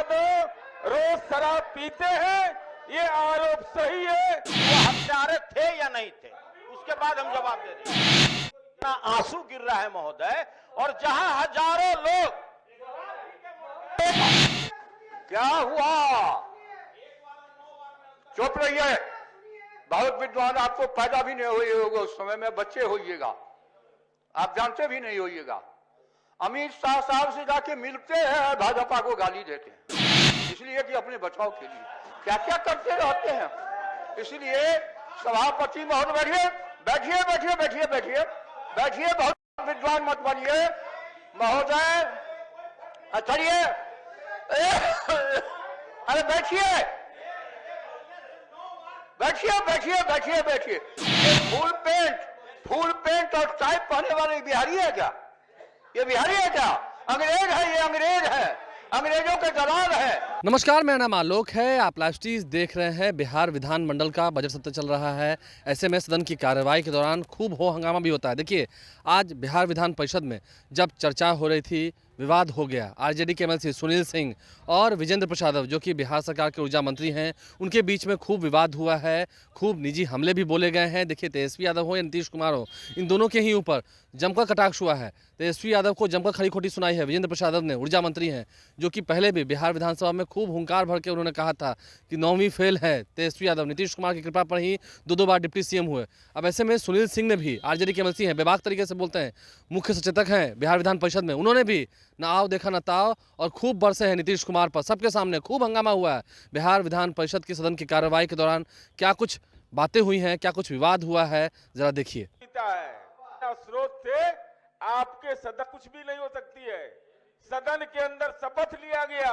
यादव रोज शराब पीते हैं, ये आरोप सही है? वो हत्यारे थे या नहीं थे, उसके बाद हम जवाब दे देंगे। इतना आंसू गिर रहा है महोदय, और जहां हजारों लोग। क्या हुआ? चुप रहिए। बहुत विद्वान, आपको पैदा भी नहीं हुई होगा उस समय में, बच्चे होइएगा, आप जानते भी नहीं होइएगा। अमित शाह साहब से जाके मिलते हैं, भाजपा को गाली देते हैं, इसलिए कि अपने बचाव के लिए क्या क्या करते रहते हैं। इसलिए सभापति महोदय, बैठिए बैठिए बैठिए बैठिए बैठिए बैठिए, बहुत विद्वान मत बनिए महोदय। चलिए, अरे बैठिए बैठिए बैठिए बैठिए बैठिए। फुल पेंट और टाई पहने वाले बिहारी है क्या? ये बिहारी है क्या? अंग्रेज है, ये अंग्रेज है, अंग्रेजों के दलाल है। नमस्कार, मेरा नाम आलोक है। आप लाइव स्ट्रीम देख रहे हैं। बिहार विधानमंडल का बजट सत्र चल रहा है। ऐसे में सदन की कार्यवाही के दौरान खूब हो हंगामा भी होता है। देखिए, आज बिहार विधान परिषद में जब चर्चा हो रही थी, विवाद हो गया। आरजेडी के एमएलसी सुनील सिंह और विजेंद्र प्रसाद यादव, जो कि बिहार सरकार के ऊर्जा मंत्री हैं, उनके बीच में खूब विवाद हुआ है। खूब निजी हमले भी बोले गए हैं। देखिए, तेजस्वी यादव हो या नीतीश कुमार हो, इन दोनों के ही ऊपर जमकर कटाक्ष हुआ है। तेजस्वी यादव को जमकर खरी खोटी सुनाई है विजेंद्र प्रसाद यादव ने, ऊर्जा मंत्री हैं, जो कि पहले भी बिहार विधानसभा में खूब हुंकार भर के उन्होंने कहा था कि 9वीं फेल है तेजस्वी यादव, नीतीश कुमार की कृपा पर ही दो बार डिप्टी सीएम हुए। अब ऐसे में सुनील सिंह ने भी, आरजेडी के एमएलसी हैं, बेबाक तरीके से बोलते हैं, मुख्य सचेतक हैं बिहार विधान परिषद में, उन्होंने भी ना आओ देखा ना ताओ और खूब बरसे हैं नीतीश कुमार पर। सबके सामने खूब हंगामा हुआ है। बिहार विधान परिषद की सदन की कार्यवाही के दौरान क्या कुछ बातें हुई हैं, क्या कुछ विवाद हुआ है, जरा देखिए। स्रोत से आपके सदन कुछ भी नहीं हो सकती है। सदन के अंदर शपथ लिया गया,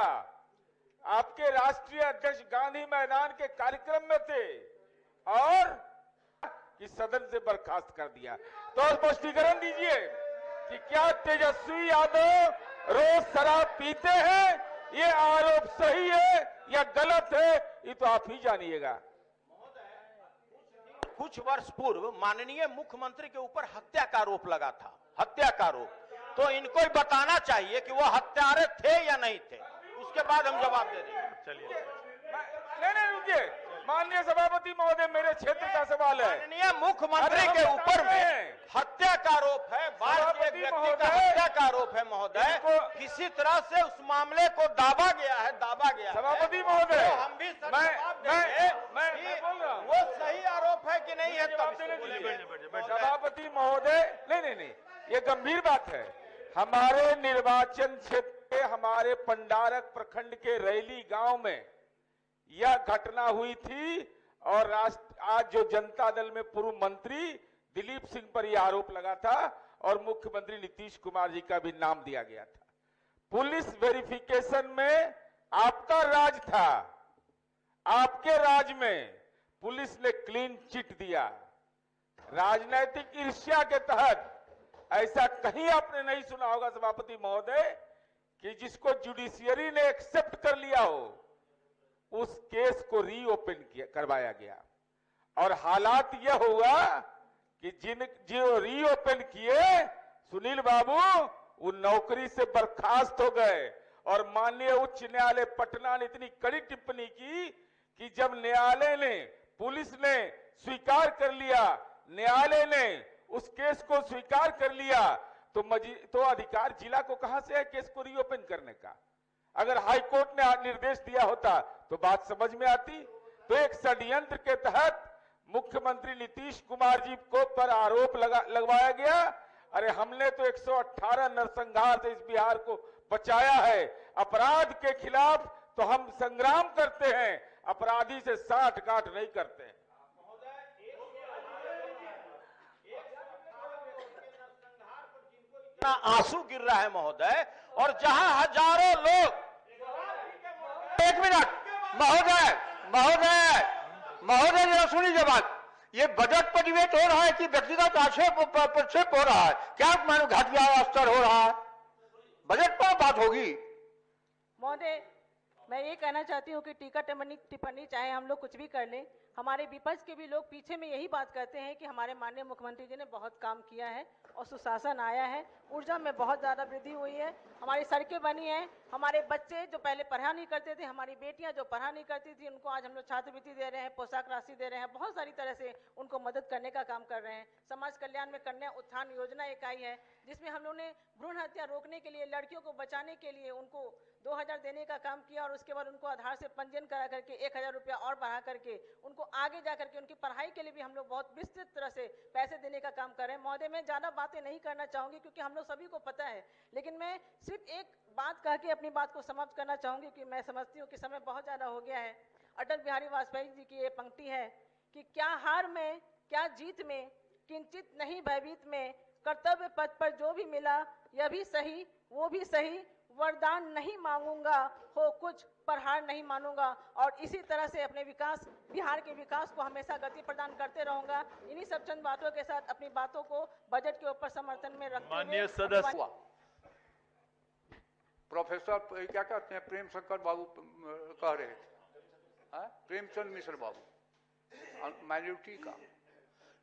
आपके राष्ट्रीय अध्यक्ष गांधी मैदान के कार्यक्रम में थे, और कि सदन से बर्खास्त कर दिया। तो स्पष्टीकरण दीजिए कि क्या तेजस्वी यादव रोज शराब पीते हैं, ये आरोप सही है या गलत है, ये तो आप ही जानिएगा। कुछ वर्ष पूर्व माननीय मुख्यमंत्री के ऊपर हत्या का आरोप लगा था, हत्या का आरोप। तो इनको ही बताना चाहिए कि वो हत्यारे थे या नहीं थे, उसके बाद हम जवाब दे देंगे। चलिए, नहीं रुकिए, माननीय सभापति महोदय, मेरे क्षेत्र का सवाल है। माननीय मुख्यमंत्री के ऊपर में हत्या का आरोप है, बाहर के व्यक्ति का हत्या का आरोप है महोदय। किसी तरह से उस मामले को दाबा गया है, दाबा गया। सभापति महोदय, तो हम भी जवाब देंगे वो सही आरोप है कि नहीं है। सभापति महोदय, नहीं, ये गंभीर बात है। हमारे निर्वाचन क्षेत्र के, हमारे पंडारक प्रखंड के रैली गांव में यह घटना हुई थी, और आज जो जनता दल में पूर्व मंत्री दिलीप सिंह पर यह आरोप लगा था, और मुख्यमंत्री नीतीश कुमार जी का भी नाम दिया गया था। पुलिस वेरिफिकेशन में आपका राज था, आपके राज में पुलिस ने क्लीन चिट दिया। राजनीतिक ईर्ष्या के तहत ऐसा कहीं आपने नहीं सुना होगा सभापति महोदय कि जिसको जुडिशियरी ने एक्सेप्ट कर लिया हो, उस केस को रीओपन करवाया गया। और हालात यह हुआ कि जो रीओपन किए सुनील बाबू, वो नौकरी से बर्खास्त हो गए। और माननीय उच्च न्यायालय पटना ने इतनी कड़ी टिप्पणी की कि जब न्यायालय ने, पुलिस ने स्वीकार कर लिया, न्यायालय ने उस केस को स्वीकार कर लिया, तो अधिकार जिला को कहां से है केस को रीओपन करने का? अगर हाईकोर्ट ने निर्देश दिया होता तो बात समझ में आती। तो एक षड्यंत्र के तहत मुख्यमंत्री नीतीश कुमार जी को पर आरोप लगवाया गया। अरे हमने तो 118 नरसंहार से इस बिहार को बचाया है। अपराध के खिलाफ तो हम संग्राम करते हैं, अपराधी से साठ गांठ नहीं करते हैं। इतना आंसू गिर रहा है महोदय, और जहां हजारों लोग। एक मिनट महोदय जरा सुनिए बात। ये बजट पर डिबेट हो रहा है कि व्यक्तिगत आक्षेप हो रहा है? क्या मानो घटिया स्तर हो रहा है? बजट पर बात होगी महोदय। मैं ये कहना चाहती हूँ कि टीका टिप्पणी चाहे हम लोग कुछ भी कर लें, हमारे विपक्ष के भी लोग पीछे में यही बात कहते हैं कि हमारे माननीय मुख्यमंत्री जी ने बहुत काम किया है और सुशासन आया है, ऊर्जा में बहुत ज़्यादा वृद्धि हुई है, हमारी सड़कें बनी हैं, हमारे बच्चे जो पहले पढ़ा नहीं करते थे, हमारी बेटियां जो पढ़ा नहीं करती थी, उनको आज हम लोग छात्रवृत्ति दे रहे हैं, पोशाक राशि दे रहे हैं, बहुत सारी तरह से उनको मदद करने का काम कर रहे हैं। समाज कल्याण में कन्या उत्थान योजना एक आई है, जिसमें हम लोग ने भ्रूण हत्या रोकने के लिए, लड़कियों को बचाने के लिए उनको 2000 देने का काम किया और उसके बाद उनको आधार से पंजीयन करा करके 1000 रुपया और बढ़ा करके उनको आगे जा करके उनकी पढ़ाई के लिए भी हम लोग बहुत विस्तृत तरह से पैसे देने का काम कर रहे हैं। महोदय, मैं ज़्यादा बातें नहीं करना चाहूँगी क्योंकि हम लोग सभी को पता है, लेकिन मैं सिर्फ एक बात कह के अपनी बात को समाप्त करना चाहूँगी कि मैं समझती हूँ कि समय बहुत ज़्यादा हो गया है। अटल बिहारी वाजपेयी जी की ये पंक्ति है कि क्या हार में क्या जीत में, किंचित नहीं भयभीत में, कर्तव्य पथ पर जो भी मिला यह भी सही वो भी सही, वरदान नहीं मांगूंगा हो कुछ पर हार नहीं मानूंगा। और इसी तरह से अपने विकास, बिहार के विकास को हमेशा गति प्रदान करते रहूंगा। इन्हीं सब चंद बातों के साथ अपनी बातों को बजट के ऊपर समर्थन में रखते हुए माननीय सदस्य प्रोफेसर क्या कहते हैं, प्रेम शंकर बाबू कह रहे थे, प्रेमचंद मिश्र बाबू, माइनॉरिटी का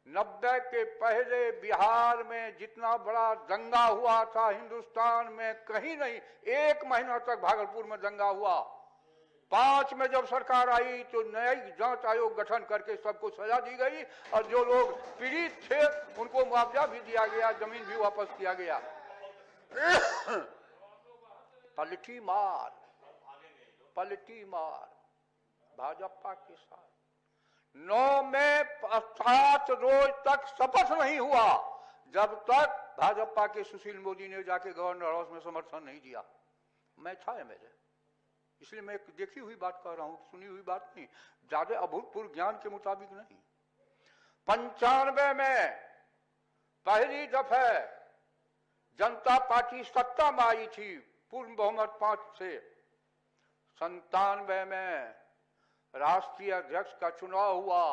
90 के पहले बिहार में जितना बड़ा दंगा हुआ था हिंदुस्तान में कहीं नहीं। 1 महीना तक भागलपुर में दंगा हुआ। 5 में जब सरकार आई तो नई जांच आयोग गठन करके सबको सजा दी गई और जो लोग पीड़ित थे उनको मुआवजा भी दिया गया, जमीन भी वापस किया गया। पलटी मार भाजपा के साथ 9 में 7 रोज तक शपथ नहीं हुआ जब तक भाजपा के सुशील मोदी ने जाके गवर्नर हाउस में समर्थन नहीं दिया। मैं था मेरे, इसलिए मैं एक देखी हुई बात कह रहा हूं, सुनी हुई बात नहीं, ज्यादा अभूतपूर्व ज्ञान के मुताबिक नहीं। 95 में पहली दफे जनता पार्टी सत्ता में आई थी पूर्ण बहुमत 5 से। 97 में राष्ट्रीय अध्यक्ष का चुनाव हुआ,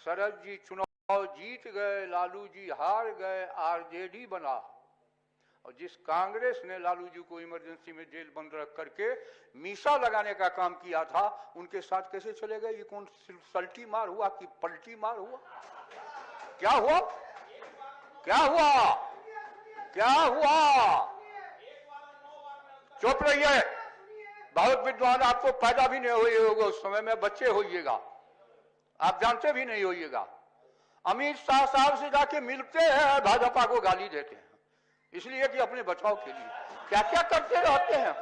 शरद जी चुनाव जीत गए, लालू जी हार गए, आरजेडी बना। और जिस कांग्रेस ने लालू जी को इमरजेंसी में जेल बंद रख करके मीसा लगाने का काम किया था, उनके साथ कैसे चले गए? ये कौन सल्टी मार हुआ कि पलटी मार हुआ? क्या हुआ? क्या हुआ? क्या हुआ? चुप रहिए, बहुत विद्वान, आपको पैदा भी नहीं हुए होगा उस समय में, बच्चे होइएगा, आप जानते भी नहीं होइएगा। अमित शाह साहब से जाके मिलते हैं, भाजपा को गाली देते हैं, इसलिए कि अपने बचाव के लिए क्या क्या करते रहते हैं।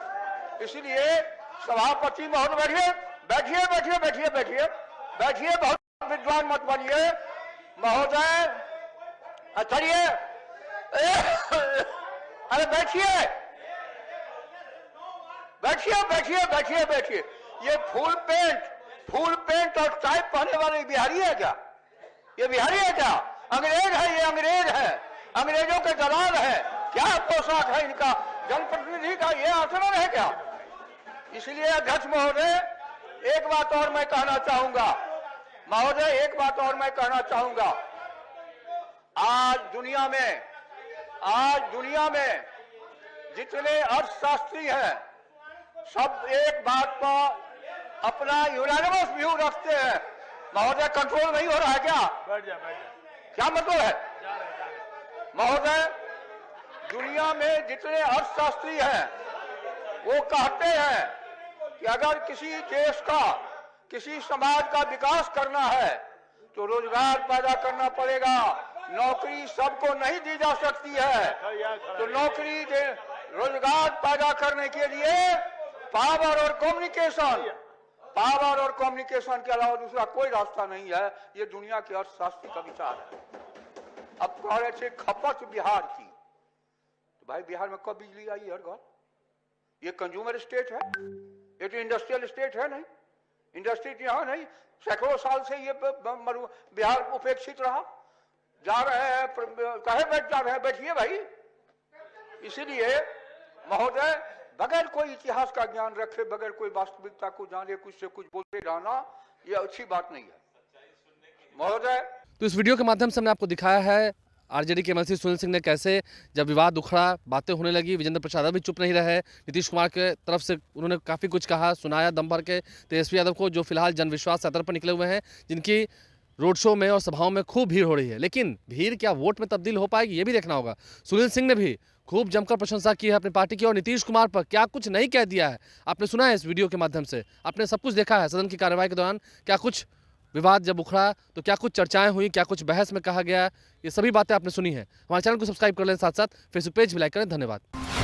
इसलिए सभापति महोदय बैठिए बैठिए बैठिए बैठिए बैठिए बैठिए, बहुत विद्वान मत बनिए महोदय, चलिए, अरे बैठिए बैठिए बैठिए बैठिए बैठिए। ये फुल पेंट और टाई पहनने वाले बिहारी है क्या? ये बिहारी है क्या? अंग्रेज है, ये अंग्रेज है, अंग्रेजों के दलाल है। क्या पोशाक है इनका? जनप्रतिनिधि का ये आचरण है क्या? इसलिए अध्यक्ष महोदय एक बात और मैं कहना चाहूंगा, महोदय एक बात और मैं कहना चाहूंगा। आज दुनिया में जितने अर्थशास्त्री हैं सब एक बात पर अपना यूनानिमस व्यू रखते हैं। महोदय कंट्रोल नहीं हो रहा है क्या? बैठ जा। क्या मतलब है महोदय? दुनिया में जितने अर्थशास्त्री हैं वो कहते हैं कि अगर किसी देश का, किसी समाज का विकास करना है तो रोजगार पैदा करना पड़ेगा। नौकरी सबको नहीं दी जा सकती है, तो नौकरी रोजगार पैदा करने के लिए पावर और कम्युनिकेशन के अलावा दूसरा कोई रास्ता नहीं है। ये दुनिया के अर्थशास्त्री का विचार है। अब कह रहे थे खपत बिहार की, तो भाई बिहार में कब बिजली आई हर घर? ये कंज्यूमर स्टेट है, ये तो इंडस्ट्रियल स्टेट है नहीं। इंडस्ट्री यहाँ नहीं, सैकड़ों साल से ये बिहार उपेक्षित रहा। जा रहे हैं, कहे बैठ जा रहे हैं, बैठिए भाई। इसीलिए महोदय बगैर कोई इतिहास का ज्ञान रखे, बगैर कोई वास्तविकता को जाने, कुछ से कुछ बोलते रहना ये अच्छी बात नहीं है महोदय। तो इस वीडियो के माध्यम से हमने आपको दिखाया है आरजेडी के मंत्री सुनील सिंह ने कैसे जब विवाद उखड़ा, बातें होने लगी, विजेंद्र प्रसाद भी चुप नहीं रहे, नीतीश कुमार के तरफ से उन्होंने काफ़ी कुछ कहा, सुनाया दम भर के तेजस्वी यादव को, जो फिलहाल जनविश्वास यात्रा पर निकले हुए हैं, जिनकी रोड शो में और सभाओं में खूब भीड़ हो रही है। लेकिन भीड़ क्या वोट में तब्दील हो पाएगी, ये भी देखना होगा। सुनील सिंह ने भी खूब जमकर प्रशंसा की है अपनी पार्टी की, और नीतीश कुमार पर क्या कुछ नहीं कह दिया है आपने सुना है इस वीडियो के माध्यम से, आपने सब कुछ देखा है। सदन की कार्यवाही के दौरान क्या कुछ विवाद जब उखड़ा तो क्या कुछ चर्चाएं हुई, क्या कुछ बहस में कहा गया, ये सभी बातें आपने सुनी है। हमारे चैनल को सब्सक्राइब कर लें, साथ साथ फेसबुक पेज भी लाइक करें। धन्यवाद।